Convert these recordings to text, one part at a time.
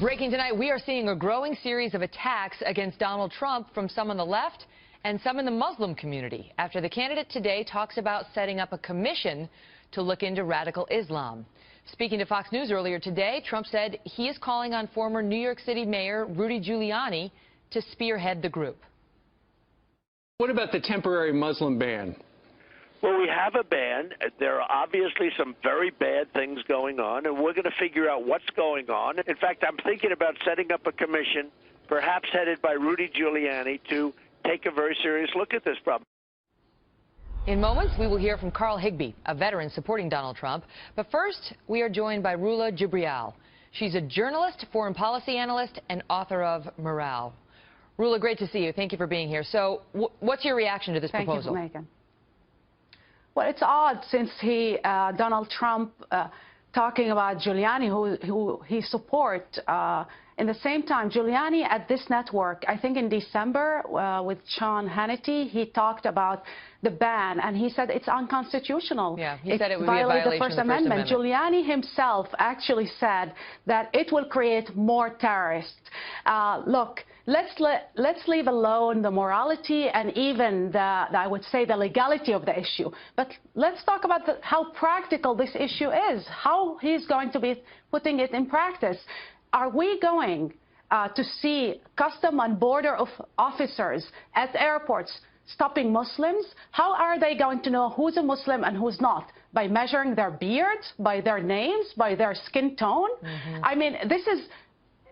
Breaking tonight, we are seeing a growing series of attacks against Donald Trump from some on the left and some in the Muslim community after the candidate today talks about setting up a commission to look into radical Islam. Speaking to Fox News earlier today, Trump said he is calling on former New York City Mayor Rudy Giuliani to spearhead the group. What about the temporary Muslim ban? Well, we have a ban. There are obviously some very bad things going on, and we're going to figure out what's going on. In fact, I'm thinking about setting up a commission, perhaps headed by Rudy Giuliani, to take a very serious look at this problem. In moments, we will hear from Carl Higbie, a veteran supporting Donald Trump. But first, we are joined by Rula Jibril. She's a journalist, foreign policy analyst, and author of Morale. Rula, great to see you. Thank you for being here. So what's your reaction to this proposal? Thank you, Megan. Well, it's odd since Donald Trump talking about Giuliani, who he supports. In the same time, Giuliani at this network, I think in December with Sean Hannity, he talked about the ban, and he said it's unconstitutional. Yeah, he said it would be a violation of the First Amendment. Giuliani himself actually said that it will create more terrorists. Look, let's leave alone the morality and even I would say the legality of the issue. But let's talk about how practical this issue is, how he's going to be putting it in practice. Are we going to see custom and border officers at airports stopping Muslims? How are they going to know who's a Muslim and who's not? By measuring their beards, by their names, by their skin tone? I mean,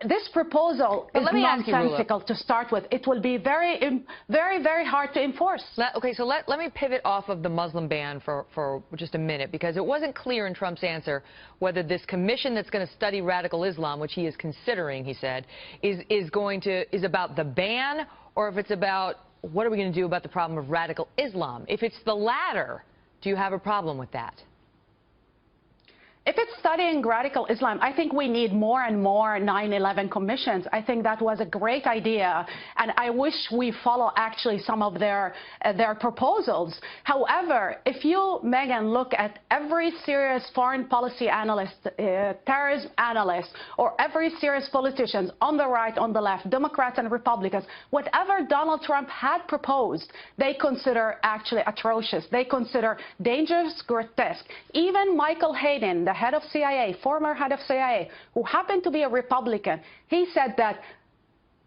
this proposal is nonsensical to start with. It will be very, very hard to enforce. Okay, so let me pivot off of the Muslim ban for just a minute, because it wasn't clear in Trump's answer whether this commission that's going to study radical Islam, which he is considering, he said, is about the ban, or if it's about what are we going to do about the problem of radical Islam. If it's the latter, do you have a problem with that? If it's studying radical Islam, I think we need more and more 9/11 commissions. I think that was a great idea, and I wish we follow actually some of their proposals. However, if you, Megan, look at every serious foreign policy analyst, terrorism analyst, or every serious politicians on the right, on the left, Democrats and Republicans, whatever Donald Trump had proposed, they consider actually atrocious. They consider dangerous, grotesque. Even Michael Hayden, the head of CIA, former head of CIA, who happened to be a Republican, he said that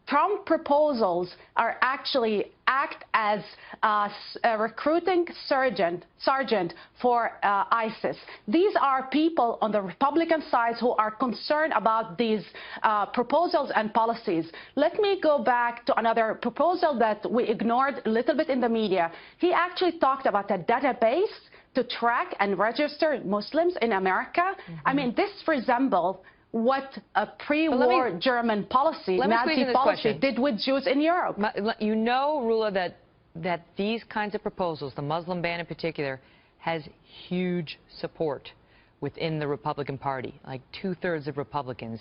Trump proposals are actually act as a recruiting sergeant for ISIS. These are people on the Republican side who are concerned about these proposals and policies. Let me go back to another proposal that we ignored a little bit in the media. He actually talked about a database to track and register Muslims in America. I mean, this resembles what a pre-war German policy, Nazi policy, did with Jews in Europe. You know, Rula, that these kinds of proposals, the Muslim ban in particular, has huge support within the Republican Party. Like 2/3 of Republicans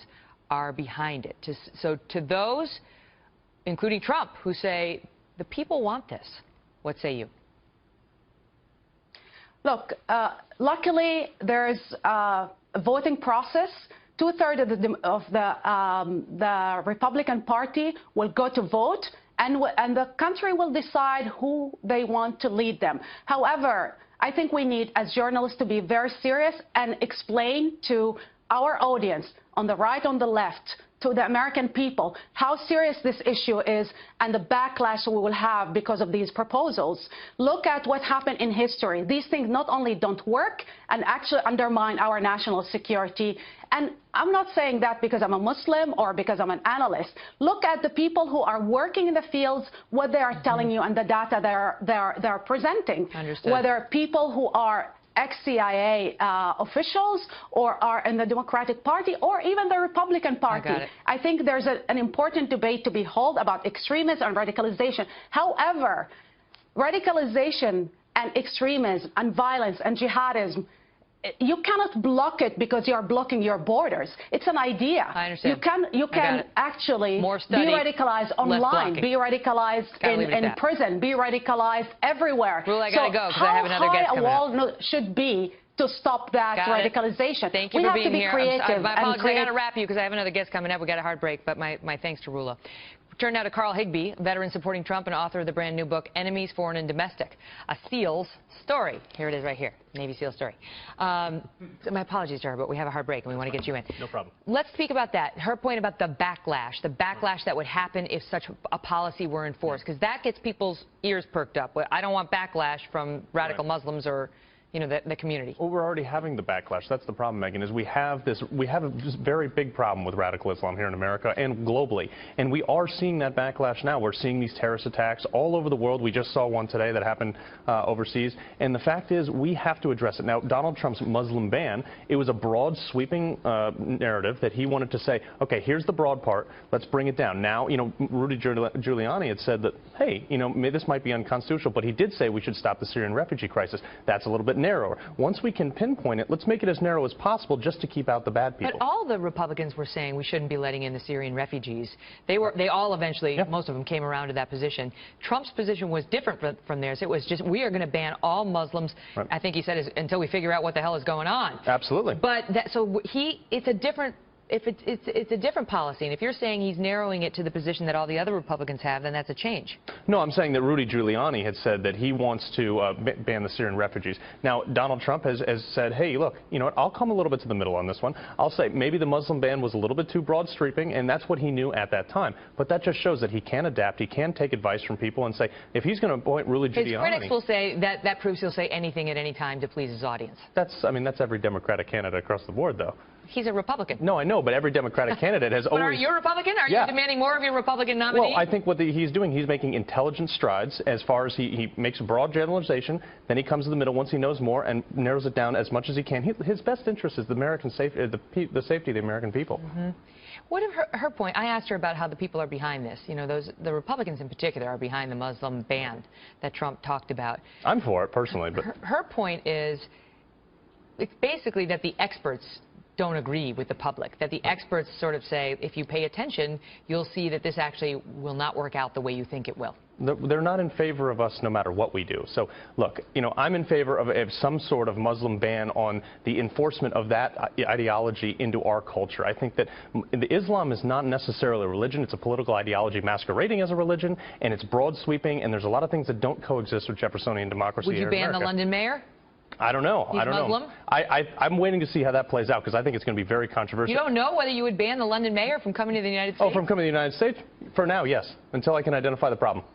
are behind it. So to those, including Trump, who say the people want this, what say you? Look, luckily there's a voting process. 2/3 of the Republican Party will go to vote, and the country will decide who they want to lead them. However, I think we need, as journalists, to be very serious and explain to our audience on the right, on the left, to the American people, how serious this issue is and the backlash we will have because of these proposals. Look at what happened in history. These things not only don't work and actually undermine our national security. And I'm not saying that because I'm a Muslim or because I'm an analyst. Look at the people who are working in the fields, what they are telling you, and the data they're presenting. Understood. Whether people who are ex-CIA officials or are in the Democratic Party or even the Republican Party. I think there's an important debate to be held about extremism and radicalization. However, radicalization and extremism and violence and jihadism, you cannot block it because you are blocking your borders. It's an idea. I understand. You can actually be radicalized online, be radicalized in prison, be radicalized everywhere. Rula, I gotta go because I have another guest coming up. How high a wall should be to stop that radicalization. Thank you we for have being to be here. creative. My apologies. I got to and wrap you because I have another guest coming up. We got a hard break, but my thanks to Rula. Turn now to Carl Higbie, veteran supporting Trump and author of the brand new book, Enemies, Foreign and Domestic, a SEAL's Story. Here it is right here, Navy SEAL story. My apologies to her, but we have a hard break and we want to get you in. No problem. Let's speak about that. Her point about the backlash that would happen if such a policy were enforced, because that gets people's ears perked up. I don't want backlash from radical Muslims or the community. Well, we're already having the backlash. That's the problem, Megan, is we have a very big problem with radical Islam here in America and globally. And we are seeing that backlash now. We're seeing these terrorist attacks all over the world. We just saw one today that happened overseas. And the fact is, we have to address it. Now, Donald Trump's Muslim ban, it was a broad, sweeping narrative that he wanted to say, okay, here's the broad part. Let's bring it down. Now, Rudy Giuliani had said that, hey, this might be unconstitutional, but he did say we should stop the Syrian refugee crisis. That's a little bit narrower. Once we can pinpoint it, let's make it as narrow as possible just to keep out the bad people. But all the Republicans were saying we shouldn't be letting in the Syrian refugees. They all eventually, most of them came around to that position. Trump's position was different from theirs. It was just, we are going to ban all Muslims. Right. I think he said, until we figure out what the hell is going on. Absolutely. But it's a different. It's a different policy, and if you're saying he's narrowing it to the position that all the other Republicans have, then that's a change. No, I'm saying that Rudy Giuliani had said that he wants to ban the Syrian refugees. Now, Donald Trump has said, hey, look, you know what, I'll come a little bit to the middle on this one. I'll say maybe the Muslim ban was a little bit too broad sweeping, and that's what he knew at that time. But that just shows that he can adapt. He can take advice from people and say, if he's going to appoint Rudy Giuliani... His critics will say that proves he'll say anything at any time to please his audience. That's every Democratic candidate across the board, though. He's a Republican. No, I know, but every Democratic candidate has always... But are you a Republican? Are you demanding more of your Republican nominee? Well, I think what he's doing, he's making intelligent strides as far as he makes a broad generalization, then he comes to the middle once he knows more and narrows it down as much as he can. His best interest is the American safety, the safety of the American people. Mm-hmm. What of her point? I asked her about how the people are behind this. The Republicans in particular are behind the Muslim ban that Trump talked about. I'm for it, personally. But her point is, it's basically that the experts don't agree with the public, that the experts sort of say, if you pay attention, you'll see that this actually will not work out the way you think it will. They're not in favor of us no matter what we do. So, look, I'm in favor of some sort of Muslim ban on the enforcement of that ideology into our culture. I think that Islam is not necessarily a religion. It's a political ideology masquerading as a religion, and it's broad sweeping, and there's a lot of things that don't coexist with Jeffersonian democracy here in America. Would you ban the London mayor? I don't know. He's I don't Muslim? know. I'm waiting to see how that plays out because I think it's going to be very controversial. You don't know whether you would ban the London mayor from coming to the United States? Oh, from coming to the United States? For now, yes. Until I can identify the problem.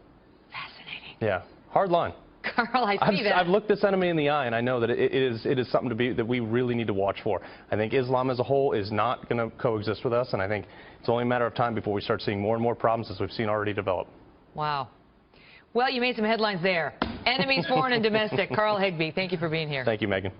Fascinating. Yeah. Hard line. Carl, I see that. I've looked this enemy in the eye, and I know that it is something that we really need to watch for. I think Islam as a whole is not going to coexist with us, and I think it's only a matter of time before we start seeing more and more problems as we've seen already develop. Wow. Well, you made some headlines there. Enemies, foreign and domestic. Carl Higbie, thank you for being here. Thank you, Megan.